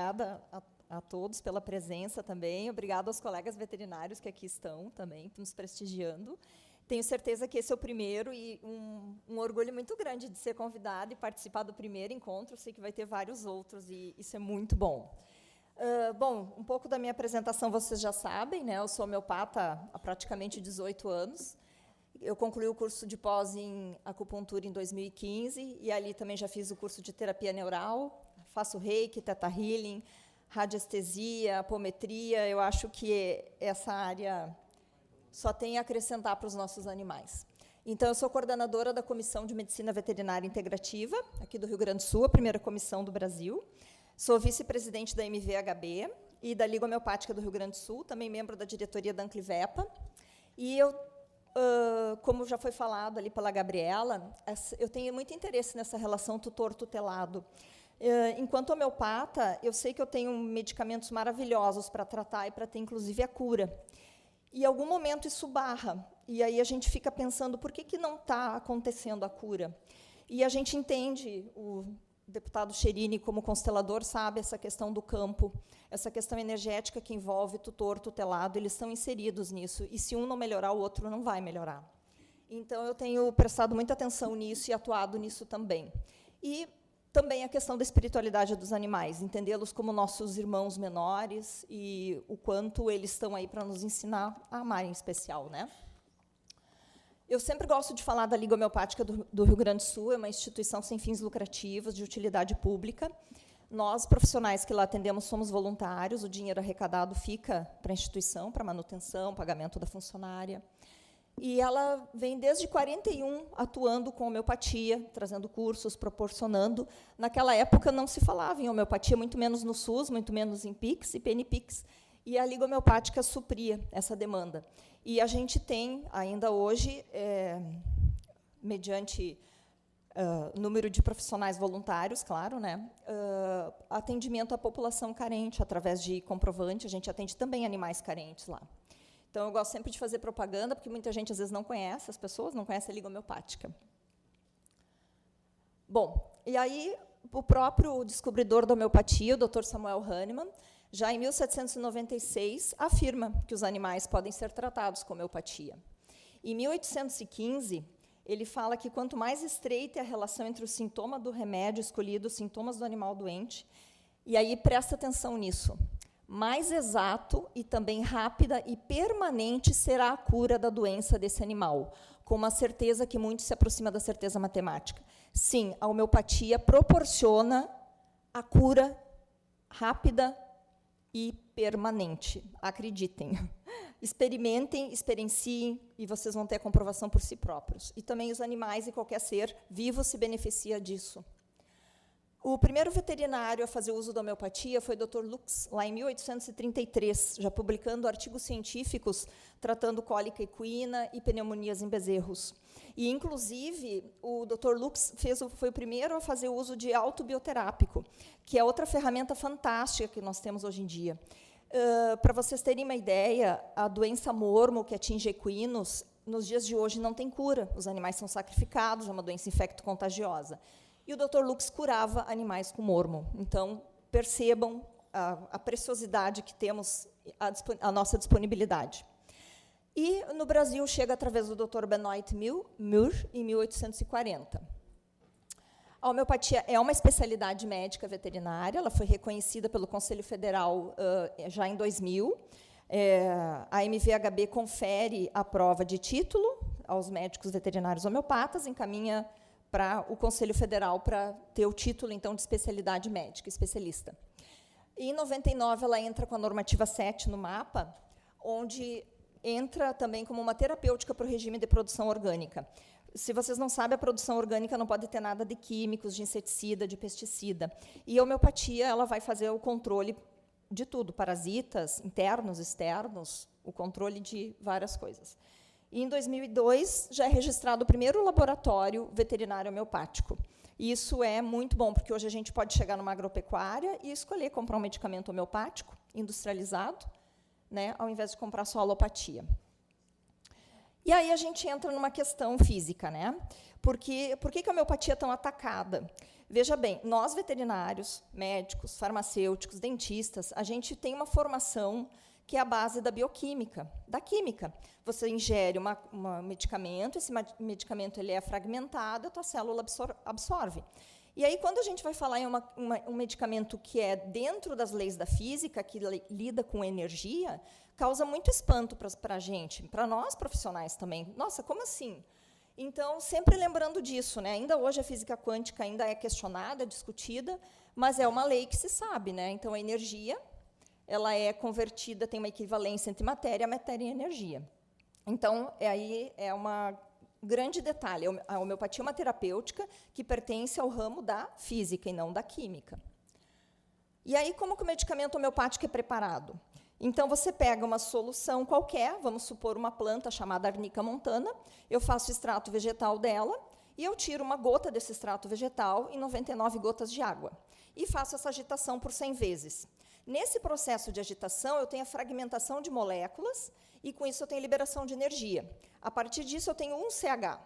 obrigada a todos pela presença também. Obrigada aos colegas veterinários que aqui estão também, nos prestigiando. Tenho certeza que esse é o primeiro e um orgulho muito grande de ser convidada e participar do primeiro encontro. Sei que vai ter vários outros e isso é muito bom. Bom, um pouco da minha apresentação vocês já sabem, né? Eu sou homeopata há praticamente 18 anos. Eu concluí o curso de pós em acupuntura em 2015 e ali também já fiz o curso de terapia neural, faço reiki, teta healing, radiestesia, apometria. Eu acho que essa área só tem a acrescentar para os nossos animais. Então, eu sou coordenadora da Comissão de Medicina Veterinária Integrativa, aqui do Rio Grande do Sul, a primeira comissão do Brasil. Sou vice-presidente da MVHB e da Liga Homeopática do Rio Grande do Sul, também membro da diretoria da Anclivepa. E eu, como já foi falado ali pela Gabriela, eu tenho muito interesse nessa relação tutor-tutelado. Enquanto homeopata, eu sei que eu tenho medicamentos maravilhosos para tratar e para ter, inclusive, a cura. E, em algum momento, isso barra. E aí a gente fica pensando por que não está acontecendo a cura. E a gente entende, o deputado Cherini, como constelador, sabe essa questão do campo, essa questão energética que envolve tutor, tutelado, eles estão inseridos nisso. E, se um não melhorar, o outro não vai melhorar. Então, eu tenho prestado muita atenção nisso e atuado nisso também. E também a questão da espiritualidade dos animais, entendê-los como nossos irmãos menores e o quanto eles estão aí para nos ensinar a amar em especial, né? Eu sempre gosto de falar da Liga Homeopática do Rio Grande do Sul, é uma instituição sem fins lucrativos, de utilidade pública. Nós, profissionais que lá atendemos, somos voluntários, o dinheiro arrecadado fica para a instituição, para manutenção, pagamento da funcionária. E ela vem desde 41 atuando com homeopatia, trazendo cursos, proporcionando. Naquela época não se falava em homeopatia, muito menos no SUS, muito menos em PIX e PNPIX, e a Liga Homeopática supria essa demanda. E a gente tem, ainda hoje, mediante número de profissionais voluntários, claro, né, atendimento à população carente, através de comprovante, a gente atende também animais carentes lá. Então, eu gosto sempre de fazer propaganda, porque muita gente, às vezes, não conhece, as pessoas não conhecem a Liga Homeopática. Bom, e aí, o próprio descobridor da homeopatia, o Dr. Samuel Hahnemann, já em 1796, afirma que os animais podem ser tratados com homeopatia. Em 1815, ele fala que quanto mais estreita é a relação entre o sintoma do remédio escolhido, os sintomas do animal doente, e aí presta atenção nisso, mais exato e também rápida e permanente será a cura da doença desse animal, com uma certeza que muito se aproxima da certeza matemática. Sim, a homeopatia proporciona a cura rápida e permanente. Acreditem. Experimentem, experienciem, e vocês vão ter a comprovação por si próprios. E também os animais e qualquer ser vivo se beneficia disso. O primeiro veterinário a fazer uso da homeopatia foi o Dr. Lux, lá em 1833, já publicando artigos científicos tratando cólica equina e pneumonias em bezerros. E, inclusive, o Dr. Lux foi o primeiro a fazer uso de autobioterápico, que é outra ferramenta fantástica que nós temos hoje em dia. Para vocês terem uma ideia, a doença mormo que atinge equinos, nos dias de hoje não tem cura. Os animais são sacrificados, é uma doença infecto-contagiosa. E o Dr. Lux curava animais com mormo. Então, percebam a preciosidade que temos, a nossa disponibilidade. E, no Brasil, chega através do Dr. Benoit Mur, em 1840. A homeopatia é uma especialidade médica veterinária, ela foi reconhecida pelo Conselho Federal já em 2000. A MVHB confere a prova de título aos médicos veterinários homeopatas, encaminha para o Conselho Federal para ter o título, então, de especialidade médica, especialista. E, em 99, ela entra com a normativa 7 no mapa, onde entra também como uma terapêutica para o regime de produção orgânica. Se vocês não sabem, a produção orgânica não pode ter nada de químicos, de inseticida, de pesticida. E a homeopatia ela vai fazer o controle de tudo, parasitas, internos, externos, o controle de várias coisas. E, em 2002, já é registrado o primeiro laboratório veterinário homeopático. E isso é muito bom, porque hoje a gente pode chegar numa agropecuária e escolher comprar um medicamento homeopático, industrializado, né, ao invés de comprar só alopatia. E aí a gente entra numa questão física, né? Por que a homeopatia é tão atacada? Veja bem, nós veterinários, médicos, farmacêuticos, dentistas, a gente tem uma formação que é a base da bioquímica, da química. Você ingere um medicamento, esse medicamento ele é fragmentado, a tua célula absorve. E aí, quando a gente vai falar em um medicamento que é dentro das leis da física, que lida com energia, causa muito espanto para a gente, para nós profissionais também. Nossa, como assim? Então, sempre lembrando disso, né? Ainda hoje a física quântica ainda é questionada, discutida, mas é uma lei que se sabe, né? Então, a energia ela é convertida, tem uma equivalência entre matéria e energia. Então, aí é uma grande detalhe. A homeopatia é uma terapêutica que pertence ao ramo da física e não da química. E aí, como que o medicamento homeopático é preparado? Então, você pega uma solução qualquer, vamos supor uma planta chamada Arnica montana, eu faço o extrato vegetal dela e eu tiro uma gota desse extrato vegetal em 99 gotas de água. E faço essa agitação por 100 vezes. Nesse processo de agitação, eu tenho a fragmentação de moléculas e, com isso, eu tenho liberação de energia. A partir disso, eu tenho um CH.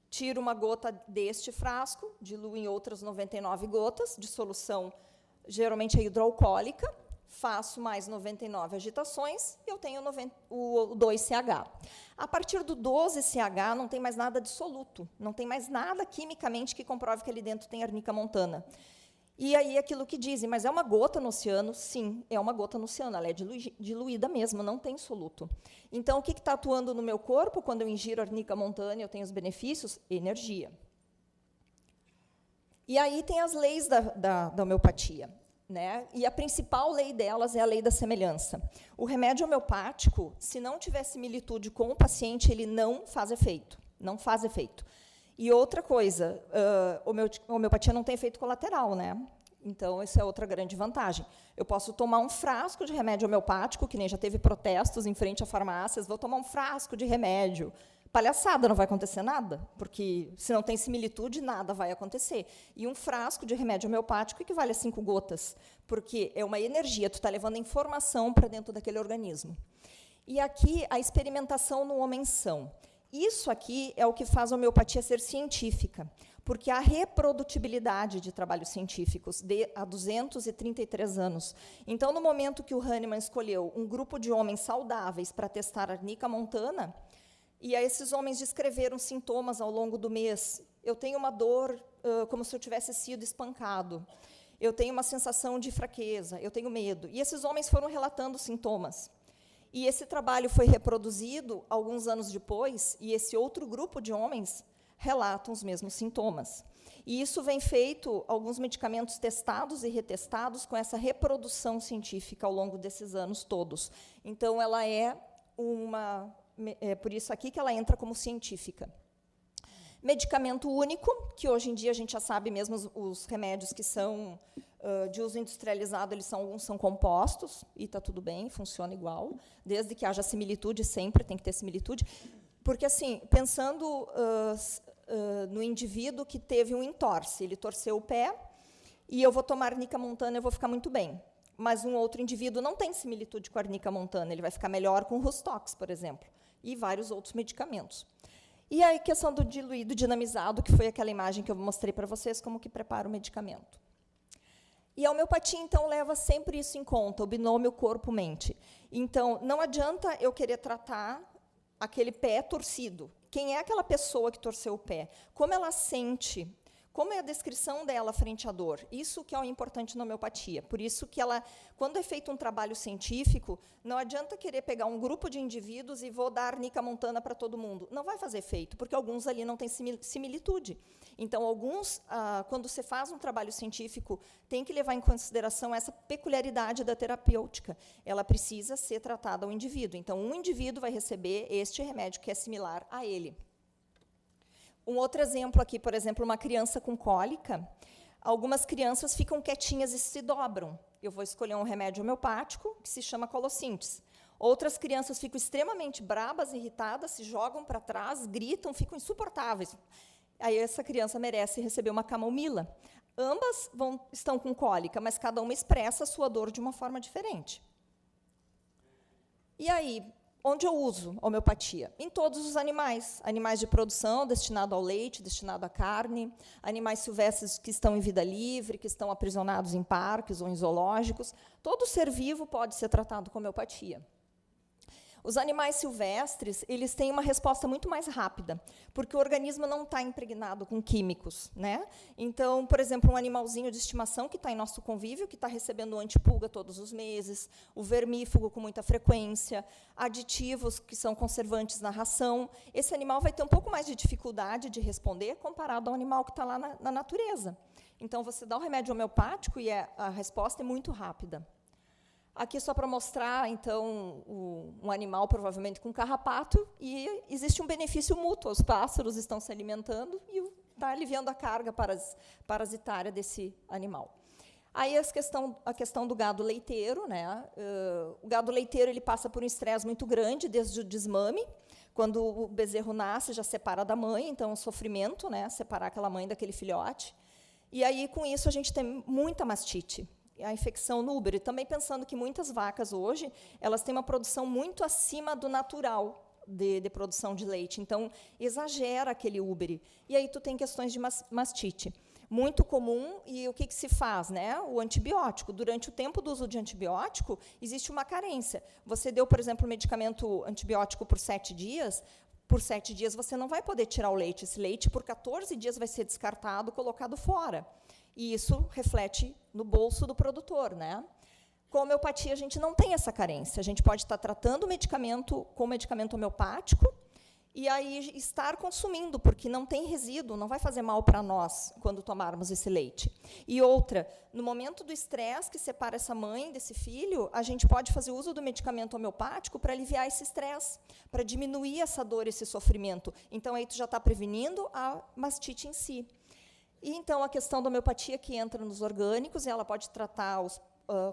Tiro uma gota deste frasco, diluo em outras 99 gotas de solução, geralmente hidroalcoólica, faço mais 99 agitações e eu tenho o 2CH. A partir do 12CH, não tem mais nada dissoluto, não tem mais nada quimicamente que comprove que ali dentro tem Arnica montana. E aí, aquilo que dizem, mas é uma gota no oceano? Sim, é uma gota no oceano, ela é diluída mesmo, não tem soluto. Então, o que está atuando no meu corpo quando eu ingiro Arnica montana e eu tenho os benefícios? Energia. E aí tem as leis da homeopatia. Né? E a principal lei delas é a lei da semelhança. O remédio homeopático, se não tiver similitude com o paciente, ele não faz efeito. Não faz efeito. E outra coisa, a homeopatia não tem efeito colateral, né? Então, essa é outra grande vantagem. Eu posso tomar um frasco de remédio homeopático, que nem já teve protestos em frente a farmácias, vou tomar um frasco de remédio. Palhaçada, não vai acontecer nada, porque se não tem similitude, nada vai acontecer. E um frasco de remédio homeopático equivale a 5 gotas, porque é uma energia, tu está levando informação para dentro daquele organismo. E aqui, a experimentação no homem-são. Isso aqui é o que faz a homeopatia ser científica, porque há reprodutibilidade de trabalhos científicos há 233 anos. Então, no momento que o Hahnemann escolheu um grupo de homens saudáveis para testar a Arnica montana, e aí esses homens descreveram sintomas ao longo do mês. Eu tenho uma dor como se eu tivesse sido espancado. Eu tenho uma sensação de fraqueza, eu tenho medo. E esses homens foram relatando sintomas. E esse trabalho foi reproduzido alguns anos depois, e esse outro grupo de homens relatam os mesmos sintomas. E isso vem feito, alguns medicamentos testados e retestados com essa reprodução científica ao longo desses anos todos. Então, ela é por isso aqui que ela entra como científica. Medicamento único, que hoje em dia a gente já sabe mesmo os remédios que são de uso industrializado, alguns são compostos, e está tudo bem, funciona igual, desde que haja similitude, sempre tem que ter similitude, porque, assim, pensando no indivíduo que teve um entorse, ele torceu o pé, e eu vou tomar Arnica montana, eu vou ficar muito bem, mas um outro indivíduo não tem similitude com a Arnica montana, ele vai ficar melhor com o Rustox, por exemplo, e vários outros medicamentos. E aí, questão do diluído dinamizado, que foi aquela imagem que eu mostrei para vocês, como que prepara o medicamento. E a homeopatia, então, leva sempre isso em conta, o binômio corpo-mente. Então, não adianta eu querer tratar aquele pé torcido. Quem é aquela pessoa que torceu o pé? Como ela sente? Como é a descrição dela frente à dor? Isso que é o importante na homeopatia. Por isso que quando é feito um trabalho científico, não adianta querer pegar um grupo de indivíduos e vou dar Arnica montana para todo mundo. Não vai fazer efeito, porque alguns ali não têm similitude. Então, alguns, quando você faz um trabalho científico, tem que levar em consideração essa peculiaridade da terapêutica. Ela precisa ser tratada ao indivíduo. Então, um indivíduo vai receber este remédio que é similar a ele. Um outro exemplo aqui, por exemplo, uma criança com cólica. Algumas crianças ficam quietinhas e se dobram. Eu vou escolher um remédio homeopático, que se chama Colosintes. Outras crianças ficam extremamente brabas, irritadas, se jogam para trás, gritam, ficam insuportáveis. Aí essa criança merece receber uma camomila. Ambas estão com cólica, mas cada uma expressa a sua dor de uma forma diferente. E aí, onde eu uso a homeopatia? Em todos os animais. Animais de produção, destinado ao leite, destinado à carne, animais silvestres que estão em vida livre, que estão aprisionados em parques ou em zoológicos. Todo ser vivo pode ser tratado com homeopatia. Os animais silvestres, eles têm uma resposta muito mais rápida, porque o organismo não está impregnado com químicos, né? Então, por exemplo, um animalzinho de estimação que está em nosso convívio, que está recebendo antipulga todos os meses, o vermífugo com muita frequência, aditivos que são conservantes na ração, esse animal vai ter um pouco mais de dificuldade de responder comparado ao animal que está lá na natureza. Então, você dá o remédio homeopático e a resposta é muito rápida. Aqui só para mostrar, então, um animal provavelmente com carrapato, e existe um benefício mútuo. Os pássaros estão se alimentando e está aliviando a carga parasitária desse animal. Aí a questão do gado leiteiro, né? O gado leiteiro ele passa por um estresse muito grande desde o desmame. Quando o bezerro nasce, já separa da mãe, então é um sofrimento, né? Separar aquela mãe daquele filhote. E aí, com isso, a gente tem muita mastite. A infecção no úbero. E também pensando que muitas vacas hoje, elas têm uma produção muito acima do natural de produção de leite. Então, exagera aquele úbere. E aí tu tem questões de mastite. Muito comum, e o que se faz? Né? O antibiótico. Durante o tempo do uso de antibiótico, existe uma carência. Você deu, por exemplo, medicamento antibiótico por 7 dias, por 7 dias você não vai poder tirar o leite. Esse leite, por 14 dias, vai ser descartado, colocado fora. E isso reflete no bolso do produtor, né? Com a homeopatia, a gente não tem essa carência. A gente pode estar tratando o medicamento com medicamento homeopático e aí estar consumindo, porque não tem resíduo, não vai fazer mal para nós quando tomarmos esse leite. E outra, no momento do estresse que separa essa mãe desse filho, a gente pode fazer uso do medicamento homeopático para aliviar esse estresse, para diminuir essa dor, esse sofrimento. Então, aí tu já está prevenindo a mastite em si. E, então, a questão da homeopatia que entra nos orgânicos, ela pode tratar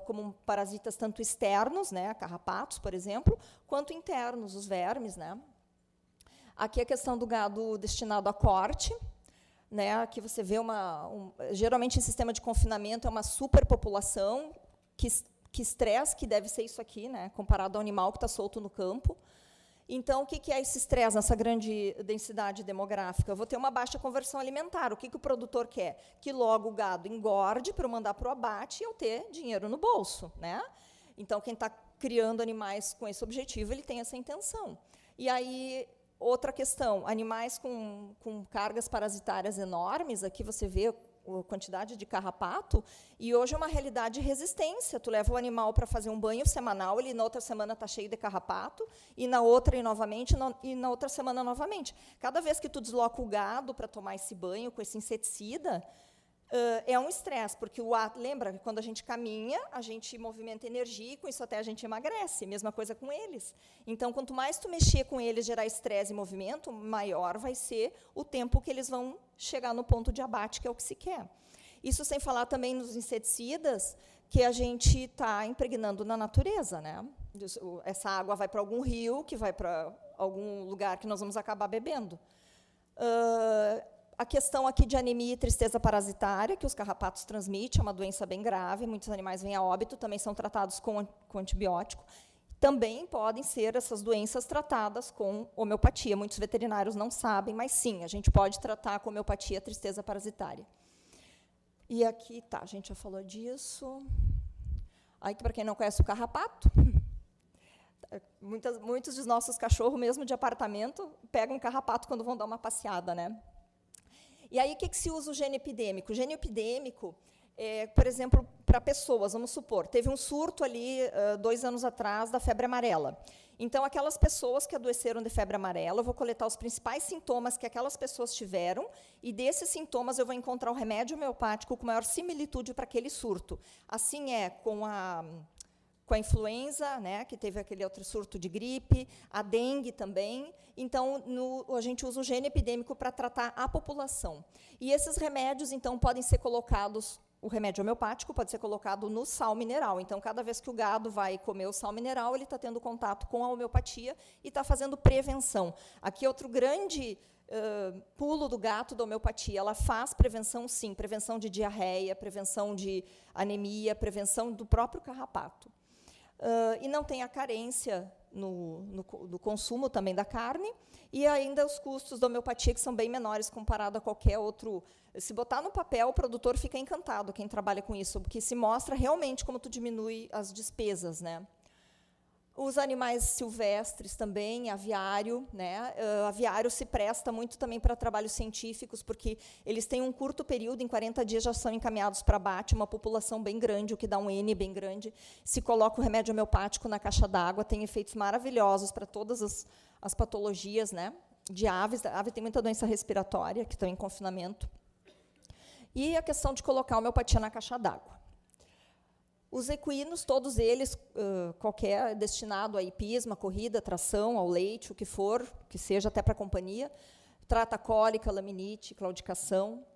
como parasitas tanto externos, né, carrapatos, por exemplo, quanto internos, os vermes. Né. Aqui a questão do gado destinado a corte. Né, aqui você vê geralmente em sistema de confinamento é uma superpopulação, que estresse, que deve ser isso aqui, né, comparado ao animal que está solto no campo. Então, o que é esse estresse nessa grande densidade demográfica? Eu vou ter uma baixa conversão alimentar. O que o produtor quer? Que logo o gado engorde para eu mandar para o abate e eu ter dinheiro no bolso. Né? Então, quem está criando animais com esse objetivo, ele tem essa intenção. E aí, outra questão, animais com cargas parasitárias enormes, aqui você vê a quantidade de carrapato, e hoje é uma realidade de resistência. Tu leva o animal para fazer um banho semanal, ele na outra semana está cheio de carrapato, e na outra, e na outra semana novamente. Cada vez que tu desloca o gado para tomar esse banho com esse inseticida, é um estresse, porque lembra que quando a gente caminha, a gente movimenta energia, e com isso até a gente emagrece, mesma coisa com eles. Então, quanto mais tu mexer com eles, gerar estresse e movimento, maior vai ser o tempo que eles vão chegar no ponto de abate, que é o que se quer. Isso sem falar também nos inseticidas, que a gente está impregnando na natureza. Né? Essa água vai para algum rio, que vai para algum lugar que nós vamos acabar bebendo. A questão aqui de anemia e tristeza parasitária, que os carrapatos transmitem, é uma doença bem grave, muitos animais vêm a óbito, também são tratados com antibiótico. Também podem ser essas doenças tratadas com homeopatia. Muitos veterinários não sabem, mas sim, a gente pode tratar com homeopatia a tristeza parasitária. E aqui, tá, a gente já falou disso. Aí, para quem não conhece o carrapato, muitos dos nossos cachorros, mesmo de apartamento, pegam carrapato quando vão dar uma passeada, né? E aí, o que se usa o gene epidêmico? O gene epidêmico, por exemplo, para pessoas, vamos supor, teve um surto ali 2 anos atrás da febre amarela. Então, aquelas pessoas que adoeceram de febre amarela, eu vou coletar os principais sintomas que aquelas pessoas tiveram, e desses sintomas eu vou encontrar o remédio homeopático com maior similitude para aquele surto. Assim é com a influenza, né, que teve aquele outro surto de gripe, a dengue também. Então, a gente usa o gene epidêmico para tratar a população. E esses remédios, então, podem ser colocados, o remédio homeopático pode ser colocado no sal mineral. Então, cada vez que o gado vai comer o sal mineral, ele está tendo contato com a homeopatia e está fazendo prevenção. Aqui, outro grande pulo do gato da homeopatia. Ela faz prevenção, sim, prevenção de diarreia, prevenção de anemia, prevenção do próprio carrapato. E não tem a carência no consumo também da carne, e ainda os custos da homeopatia, que são bem menores comparado a qualquer outro. Se botar no papel, o produtor fica encantado, quem trabalha com isso, porque se mostra realmente como tu diminui as despesas, né? Os animais silvestres também, aviário, né? Aviário se presta muito também para trabalhos científicos, porque eles têm um curto período, em 40 dias já são encaminhados para abate, uma população bem grande, o que dá um N bem grande. Se coloca o remédio homeopático na caixa d'água, tem efeitos maravilhosos para todas as patologias, né? De aves. A ave tem muita doença respiratória, que estão em confinamento. E a questão de colocar a homeopatia na caixa d'água. Os equinos, todos eles, qualquer destinado a hipisma, corrida, tração, ao leite, o que for, que seja até para a companhia, trata cólica, laminite, claudicação.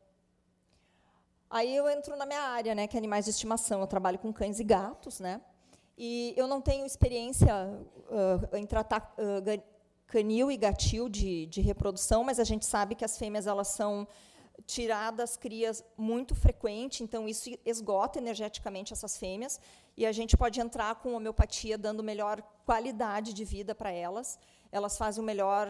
Aí eu entro na minha área, né, que é animais de estimação. Eu trabalho com cães e gatos, né, e eu não tenho experiência em tratar canil e gatil de reprodução, mas a gente sabe que as fêmeas elas são tiradas crias muito frequente, então isso esgota energeticamente essas fêmeas, e a gente pode entrar com homeopatia dando melhor qualidade de vida para elas. Elas fazem o melhor,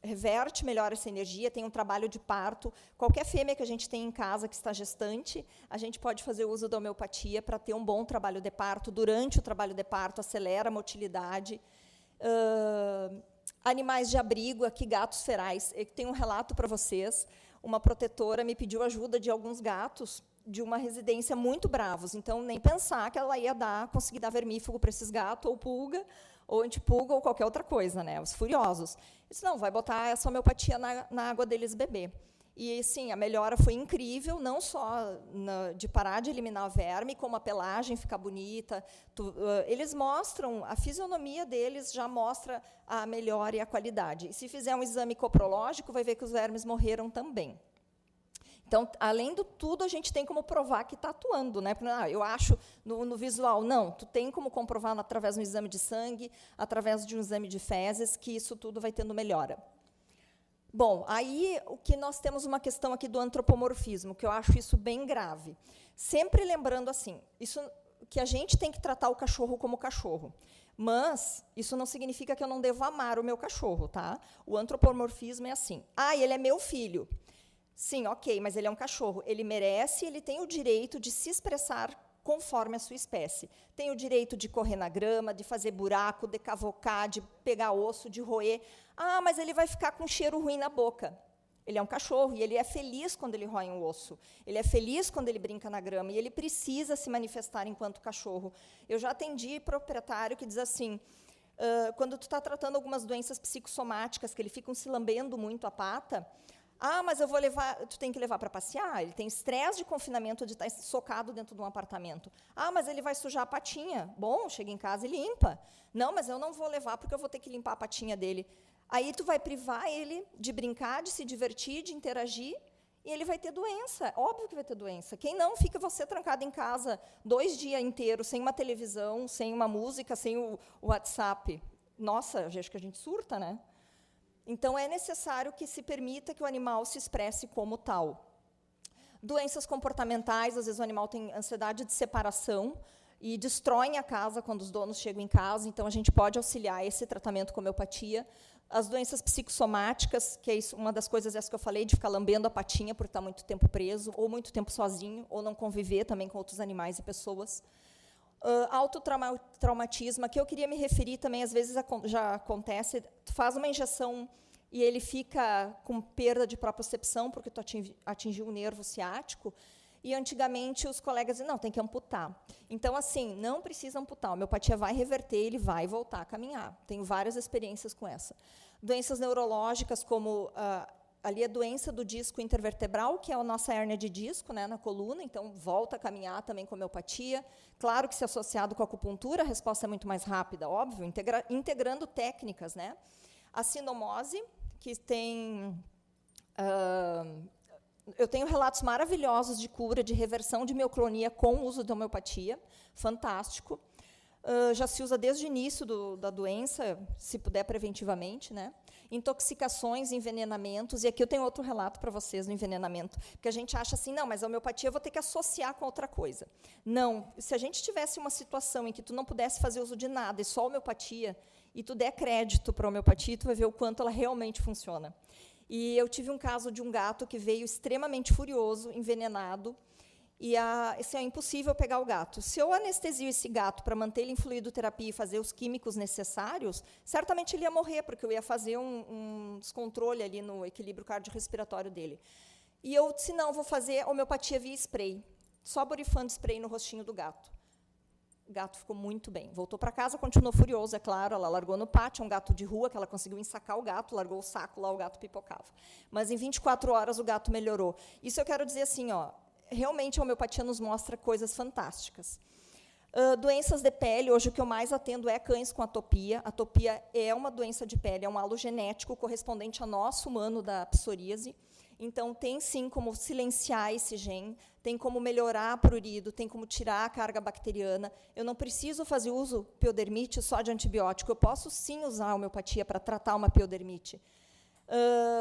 reverte melhor essa energia, tem um trabalho de parto. Qualquer fêmea que a gente tem em casa que está gestante, a gente pode fazer uso da homeopatia para ter um bom trabalho de parto. Durante o trabalho de parto, acelera a motilidade. Animais de abrigo, aqui gatos ferais. Eu tenho um relato para vocês. Uma protetora me pediu ajuda de alguns gatos de uma residência muito bravos. Então, nem pensar que ela ia conseguir dar vermífugo para esses gatos, ou pulga, ou antipulga, ou qualquer outra coisa, né? Os furiosos. Eu disse, não, vai botar essa homeopatia na água deles beber. E, sim, a melhora foi incrível, não só de parar de eliminar verme, como a pelagem ficar bonita. Eles mostram, a fisionomia deles já mostra a melhora e a qualidade. E, se fizer um exame coprológico, vai ver que os vermes morreram também. Então, além do tudo, a gente tem como provar que está atuando, né? Eu acho no visual, não. Tu tem como comprovar através de um exame de sangue, através de um exame de fezes, que isso tudo vai tendo melhora. Bom, aí o que nós temos uma questão aqui do antropomorfismo, que eu acho isso bem grave. Sempre lembrando assim, isso que a gente tem que tratar o cachorro como cachorro. Mas isso não significa que eu não devo amar o meu cachorro, tá? O antropomorfismo é assim: ele é meu filho. Sim, ok, mas ele é um cachorro. Ele merece, ele tem o direito de se expressar conforme a sua espécie. Tem o direito de correr na grama, de fazer buraco, de cavocar, de pegar osso, de roer. Mas ele vai ficar com cheiro ruim na boca. Ele é um cachorro e ele é feliz quando ele rói um osso. Ele é feliz quando ele brinca na grama e ele precisa se manifestar enquanto cachorro. Eu já atendi proprietário que diz assim, quando tu está tratando algumas doenças psicossomáticas, que ele fica se lambendo muito a pata, mas eu vou levar, tu tem que levar para passear, ele tem estresse de confinamento de estar socado dentro de um apartamento. Mas ele vai sujar a patinha. Bom, chega em casa e limpa. Não, mas eu não vou levar porque eu vou ter que limpar a patinha dele. Aí tu vai privar ele de brincar, de se divertir, de interagir, e ele vai ter doença. Óbvio que vai ter doença. Quem não, fica você trancado em casa 2 dias inteiros, sem uma televisão, sem uma música, sem o WhatsApp. Nossa, acho que a gente surta, né? Então, é necessário que se permita que o animal se expresse como tal. Doenças comportamentais, às vezes o animal tem ansiedade de separação e destroem a casa quando os donos chegam em casa, então a gente pode auxiliar esse tratamento com homeopatia. As doenças psicossomáticas, que é isso, uma das coisas essa que eu falei, de ficar lambendo a patinha por estar muito tempo preso, ou muito tempo sozinho, ou não conviver também com outros animais e pessoas. Autotraumatismo, que eu queria me referir também, às vezes já acontece, tu faz uma injeção e ele fica com perda de propriocepção, porque tu atingiu o nervo ciático, e antigamente os colegas diziam, não, tem que amputar. Então, assim, não precisa amputar, a homeopatia vai reverter, ele vai voltar a caminhar. Tenho várias experiências com essa. Doenças neurológicas, como ali a doença do disco intervertebral, que é a nossa hérnia de disco, né, na coluna, então volta a caminhar também com homeopatia. Claro que se associado com a acupuntura, a resposta é muito mais rápida, óbvio, integrando técnicas, né? A sinomose, que tem... eu tenho relatos maravilhosos de cura, de reversão de mioclonia com o uso da homeopatia, fantástico. Já se usa desde o início da doença, se puder preventivamente, né? intoxicações, envenenamentos, e aqui eu tenho outro relato para vocês no envenenamento, porque a gente acha assim, não, mas a homeopatia eu vou ter que associar com outra coisa. Não, se a gente tivesse uma situação em que tu não pudesse fazer uso de nada, e só homeopatia, e tu der crédito para a homeopatia, tu vai ver o quanto ela realmente funciona. E eu tive um caso de um gato que veio extremamente furioso, envenenado, e é impossível pegar o gato. Se eu anestesio esse gato para manter ele em fluidoterapia e fazer os químicos necessários, certamente ele ia morrer, porque eu ia fazer um descontrole ali no equilíbrio cardiorrespiratório dele. E eu disse, não, vou fazer homeopatia via spray, só borifando spray no rostinho do gato. O gato ficou muito bem. Voltou para casa, continuou furioso, é claro, ela largou no pátio, um gato de rua, que ela conseguiu ensacar o gato, largou o saco lá, o gato pipocava. Mas, em 24 horas, o gato melhorou. Isso eu quero dizer assim, ó, realmente a homeopatia nos mostra coisas fantásticas. Doenças de pele, hoje o que eu mais atendo é cães com atopia. Atopia é uma doença de pele, é um halogenético correspondente a nosso humano da psoríase. Então, tem sim como silenciar esse gene, tem como melhorar a prurido, tem como tirar a carga bacteriana. Eu não preciso fazer uso piodermite só de antibiótico, eu posso sim usar a homeopatia para tratar uma piodermite.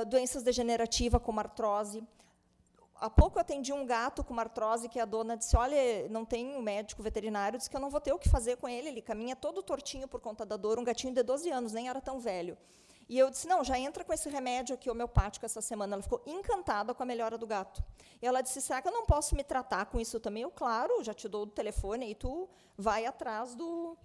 Doenças degenerativas, como artrose. Há pouco eu atendi um gato com uma artrose que a dona disse, olha, não tem um médico veterinário, disse que eu não vou ter o que fazer com ele caminha todo tortinho por conta da dor, um gatinho de 12 anos, nem era tão velho. E eu disse, não, já entra com esse remédio aqui homeopático essa semana. Ela ficou encantada com a melhora do gato. E ela disse, será que eu não posso me tratar com isso também? Eu, claro, já te dou o telefone, e tu vai atrás do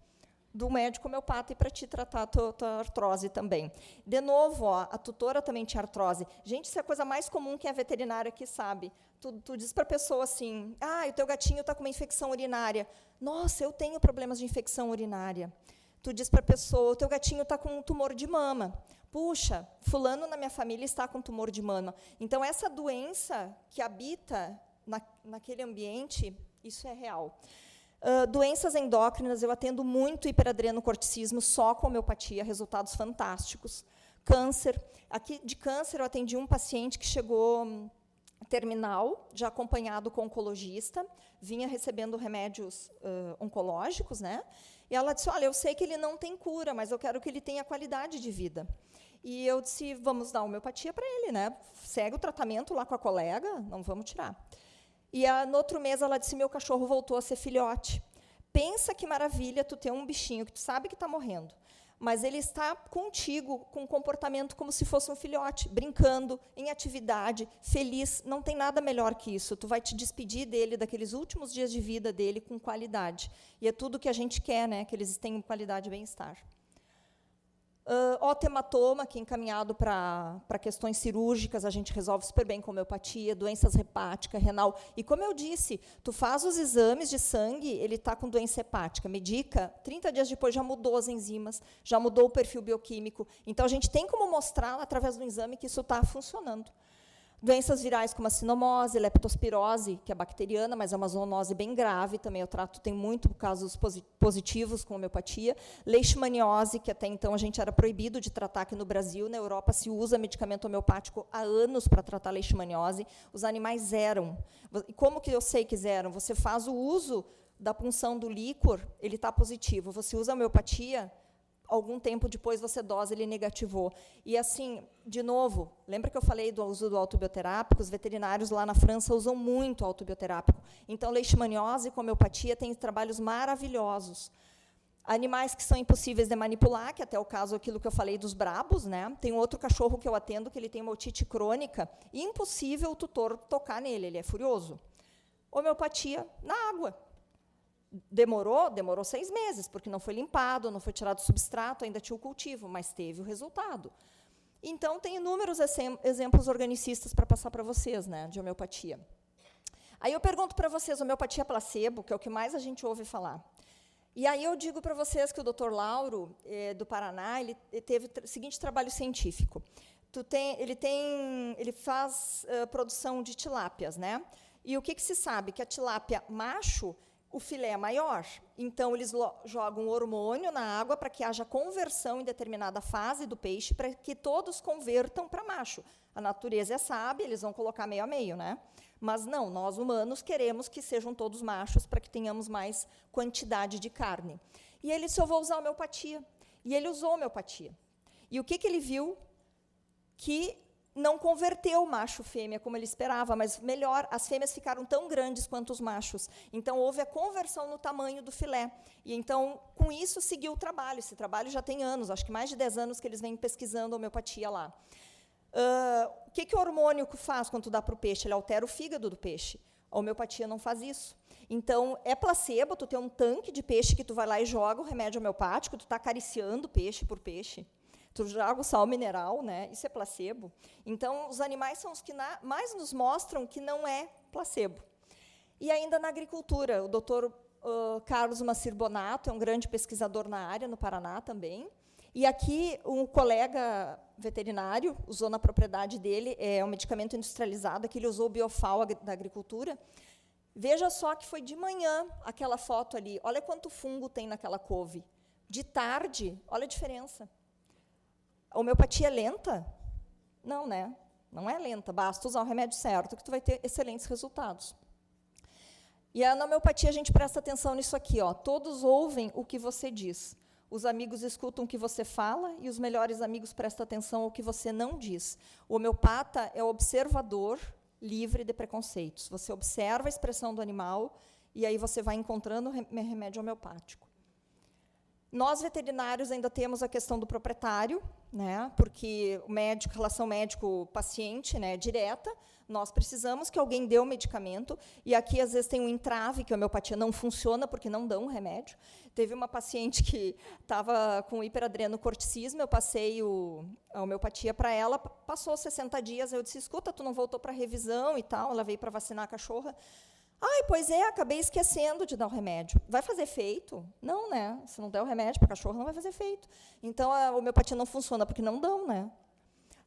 médico homeopata para te tratar a tua artrose também. De novo, ó, a tutora também tinha artrose. Gente, isso é a coisa mais comum que a veterinária aqui sabe. Tu diz para a pessoa assim, o teu gatinho está com uma infecção urinária. Nossa, eu tenho problemas de infecção urinária. Tu diz para a pessoa, o teu gatinho está com um tumor de mama. Puxa, fulano na minha família está com tumor de mama. Então, essa doença que habita naquele ambiente, isso é real. Doenças endócrinas, eu atendo muito hiperadrenocorticismo só com homeopatia, resultados fantásticos. Câncer, aqui de câncer eu atendi um paciente que chegou terminal, já acompanhado com oncologista, vinha recebendo remédios oncológicos, né? E ela disse, olha, eu sei que ele não tem cura, mas eu quero que ele tenha qualidade de vida. E eu disse, vamos dar homeopatia para ele, né? Segue o tratamento lá com a colega, não vamos tirar. E no outro mês ela disse, meu cachorro voltou a ser filhote. Pensa que maravilha tu ter um bichinho que tu sabe que está morrendo, mas ele está contigo com um comportamento como se fosse um filhote, brincando, em atividade, feliz. Não tem nada melhor que isso. Tu vai te despedir dele, daqueles últimos dias de vida dele, com qualidade. E é tudo que a gente quer, né? Que eles tenham qualidade e bem-estar. Otematoma, que é encaminhado para questões cirúrgicas, a gente resolve super bem com homeopatia, doenças hepática, renal. E, como eu disse, tu faz os exames de sangue, ele está com doença hepática, medica, 30 dias depois já mudou as enzimas, já mudou o perfil bioquímico. Então, a gente tem como mostrar, através do exame, que isso está funcionando. Doenças virais como a sinomose, leptospirose, que é bacteriana, mas é uma zoonose bem grave, também eu trato, tem muito casos positivos com homeopatia. Leishmaniose, que até então a gente era proibido de tratar aqui no Brasil, na Europa se usa medicamento homeopático há anos para tratar leishmaniose, os animais zeram. E como que eu sei que zeram? Você faz o uso da punção do líquor, ele está positivo. Você usa a homeopatia, algum tempo depois você dosa, ele negativou. E, assim, de novo, lembra que eu falei do uso do autobioterápico? Os veterinários lá na França usam muito autobioterápico. Então, leishmaniose com homeopatia tem trabalhos maravilhosos. Animais que são impossíveis de manipular, que até o caso, aquilo que eu falei dos brabos, né? Tem outro cachorro que eu atendo, que ele tem uma otite crônica, e impossível o tutor tocar nele, ele é furioso. Homeopatia na água. Demorou 6 meses, porque não foi limpado, não foi tirado o substrato, ainda tinha o cultivo, mas teve o resultado. Então, tem inúmeros exemplos organicistas para passar para vocês, né, de homeopatia. Aí eu pergunto para vocês, homeopatia placebo, que é o que mais a gente ouve falar. E aí eu digo para vocês que o Dr. Lauro, do Paraná, ele teve o seguinte trabalho científico. Ele faz produção de tilápias, né? E o que se sabe? Que a tilápia macho, o filé é maior, então eles jogam hormônio na água para que haja conversão em determinada fase do peixe, para que todos convertam para macho. A natureza é sábia, eles vão colocar meio a meio, né? Mas não, nós humanos queremos que sejam todos machos para que tenhamos mais quantidade de carne. E ele disse, eu vou usar homeopatia. E ele usou homeopatia. E o que ele viu? que não converteu macho-fêmea como ele esperava, mas melhor, as fêmeas ficaram tão grandes quanto os machos. Então, houve a conversão no tamanho do filé. E, então, com isso, seguiu o trabalho. Esse trabalho já tem anos, acho que mais de 10 anos que eles vêm pesquisando a homeopatia lá. O que o hormônio faz quando tu dá para o peixe? Ele altera o fígado do peixe. A homeopatia não faz isso. Então, é placebo, tu tem um tanque de peixe que tu vai lá e joga o remédio homeopático, tu está acariciando peixe por peixe. Tu joga o sal mineral, né? Isso é placebo. Então, os animais são os que mais nos mostram que não é placebo. E ainda na agricultura, o doutor Carlos Macir Bonato é um grande pesquisador na área, no Paraná também. E aqui, um colega veterinário usou na propriedade dele, é um medicamento industrializado, que ele usou o biofal da agricultura. Veja só que foi de manhã aquela foto ali. Olha quanto fungo tem naquela couve. De tarde, olha a diferença. A homeopatia é lenta? Não, né? Não é lenta. Basta usar o remédio certo que tu vai ter excelentes resultados. E na homeopatia a gente presta atenção nisso aqui, ó. Todos ouvem o que você diz. Os amigos escutam o que você fala e os melhores amigos prestam atenção ao que você não diz. O homeopata é o observador livre de preconceitos. Você observa a expressão do animal e aí você vai encontrando remédio homeopático. Nós, veterinários, ainda temos a questão do proprietário, né, porque o médico, relação médico-paciente, né, direta, nós precisamos que alguém dê o medicamento, e aqui, às vezes, tem um entrave, que a homeopatia não funciona, porque não dão o remédio. Teve uma paciente que estava com hiperadrenocorticismo, eu passei a homeopatia para ela, passou 60 dias, eu disse, escuta, tu não voltou para revisão e tal, ela veio para vacinar a cachorra. Ai, pois é, acabei esquecendo de dar o remédio. Vai fazer efeito? Não, né? Se não der o remédio para a cachorra, não vai fazer efeito. Então, a homeopatia não funciona porque não dão, né?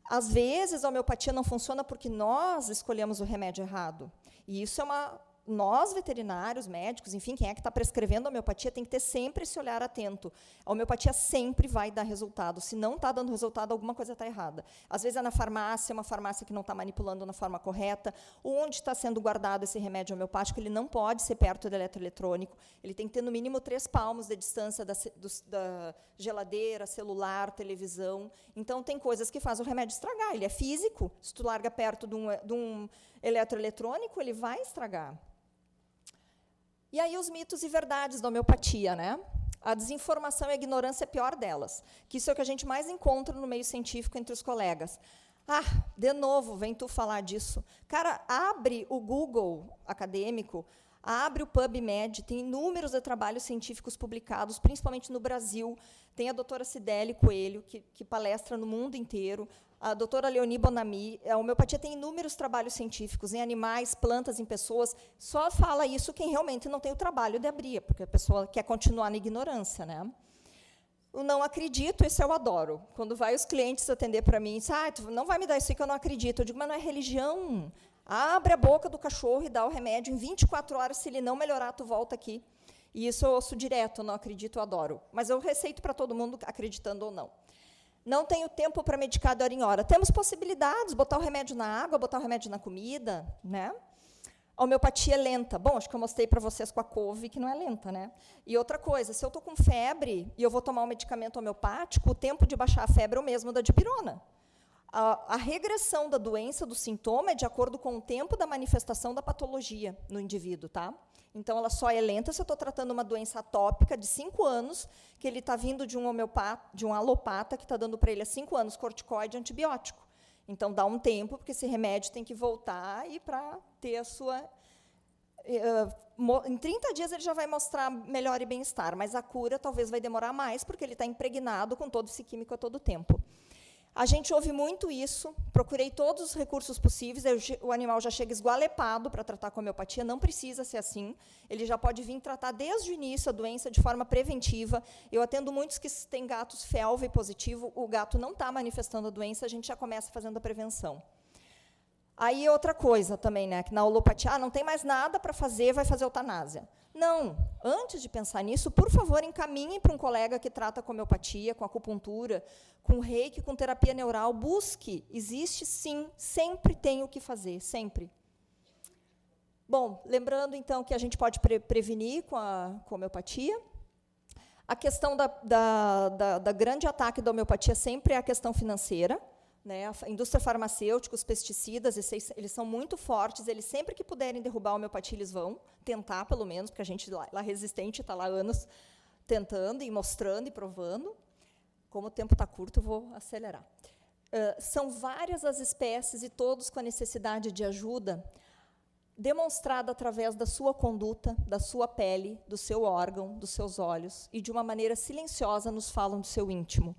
Às vezes, a homeopatia não funciona porque nós escolhemos o remédio errado. E isso é nós, veterinários, médicos, enfim, quem é que está prescrevendo a homeopatia, tem que ter sempre esse olhar atento. A homeopatia sempre vai dar resultado. Se não está dando resultado, alguma coisa está errada. Às vezes é na farmácia, uma farmácia que não está manipulando na forma correta. Onde está sendo guardado esse remédio homeopático, ele não pode ser perto do eletroeletrônico. Ele tem que ter, no mínimo, 3 palmos de distância da geladeira, celular, televisão. Então, tem coisas que fazem o remédio estragar. Ele é físico. Se tu larga perto de um eletroeletrônico, ele vai estragar. E aí os mitos e verdades da homeopatia, né? A desinformação e a ignorância é a pior delas, que isso é o que a gente mais encontra no meio científico entre os colegas. Ah, de novo, vem tu falar disso. Cara, abre o Google acadêmico, abre o PubMed, tem inúmeros de trabalhos científicos publicados, principalmente no Brasil. Tem a doutora Cideli Coelho, que palestra no mundo inteiro, a doutora Leonie Bonamy. A homeopatia tem inúmeros trabalhos científicos em animais, plantas, em pessoas. Só fala isso quem realmente não tem o trabalho de abrir, porque a pessoa quer continuar na ignorância, né? O não acredito, esse eu adoro. Quando vai os clientes atender para mim, dizem, tu não vai me dar isso aí que eu não acredito. Eu digo, mas não é religião. Abre a boca do cachorro e dá o remédio. Em 24 horas, se ele não melhorar, tu volta aqui. E isso eu ouço direto, eu não acredito, eu adoro. Mas eu receito para todo mundo, acreditando ou não. Não tenho tempo para medicar de hora em hora. Temos possibilidades, botar o remédio na água, botar o remédio na comida, né? A homeopatia é lenta. Bom, acho que eu mostrei para vocês com a couve que não é lenta, né? E outra coisa, se eu estou com febre e eu vou tomar um medicamento homeopático, o tempo de baixar a febre é o mesmo da dipirona. A regressão da doença, do sintoma, é de acordo com o tempo da manifestação da patologia no indivíduo, tá? Então, ela só é lenta se eu estou tratando uma doença atópica de 5 anos, que ele está vindo de um alopata, que está dando para ele há 5 anos corticoide e antibiótico. Então, dá um tempo, porque esse remédio tem que voltar e para ter a sua... em 30 dias ele já vai mostrar melhor e bem-estar, mas a cura talvez vai demorar mais, porque ele está impregnado com todo esse químico a todo tempo. A gente ouve muito isso, procurei todos os recursos possíveis, o animal já chega esgualepado para tratar com homeopatia, não precisa ser assim, ele já pode vir tratar desde o início a doença de forma preventiva. Eu atendo muitos que têm gatos felve positivo, o gato não está manifestando a doença, a gente já começa fazendo a prevenção. Aí outra coisa também, né, que na alopatia, não tem mais nada para fazer, vai fazer eutanásia. Não, antes de pensar nisso, por favor, encaminhem para um colega que trata com homeopatia, com acupuntura, com reiki, com terapia neural, busque, existe sim, sempre tem o que fazer, sempre. Bom, lembrando então que a gente pode prevenir com a homeopatia. A questão da grande ataque da homeopatia sempre é a questão financeira. né? A indústria farmacêutica, os pesticidas, eles são muito fortes, eles sempre que puderem derrubar a homeopatia, eles vão tentar, pelo menos, porque a gente lá resistente está lá há anos tentando e mostrando e provando. Como o tempo está curto, eu vou acelerar. São várias as espécies e todos com a necessidade de ajuda, demonstrada através da sua conduta, da sua pele, do seu órgão, dos seus olhos, e de uma maneira silenciosa nos falam do seu íntimo.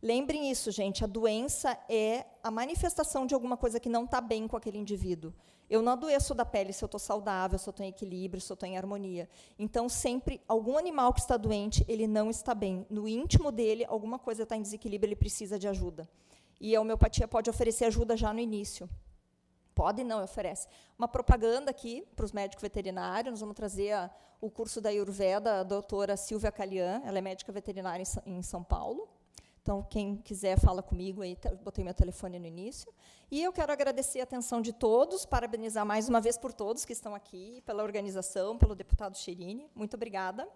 Lembrem isso, gente, a doença é a manifestação de alguma coisa que não está bem com aquele indivíduo. Eu não adoeço da pele se eu estou saudável, se eu estou em equilíbrio, se eu estou em harmonia. Então, sempre, algum animal que está doente, ele não está bem. No íntimo dele, alguma coisa está em desequilíbrio, ele precisa de ajuda. E a homeopatia pode oferecer ajuda já no início. Pode não, oferece. Uma propaganda aqui para os médicos veterinários, nós vamos trazer o curso da Ayurveda, a doutora Silvia Kalian, ela é médica veterinária em São Paulo. Então, quem quiser, fala comigo, aí botei meu telefone no início. E eu quero agradecer a atenção de todos, parabenizar mais uma vez por todos que estão aqui, pela organização, pelo deputado Cherini. Muito obrigada.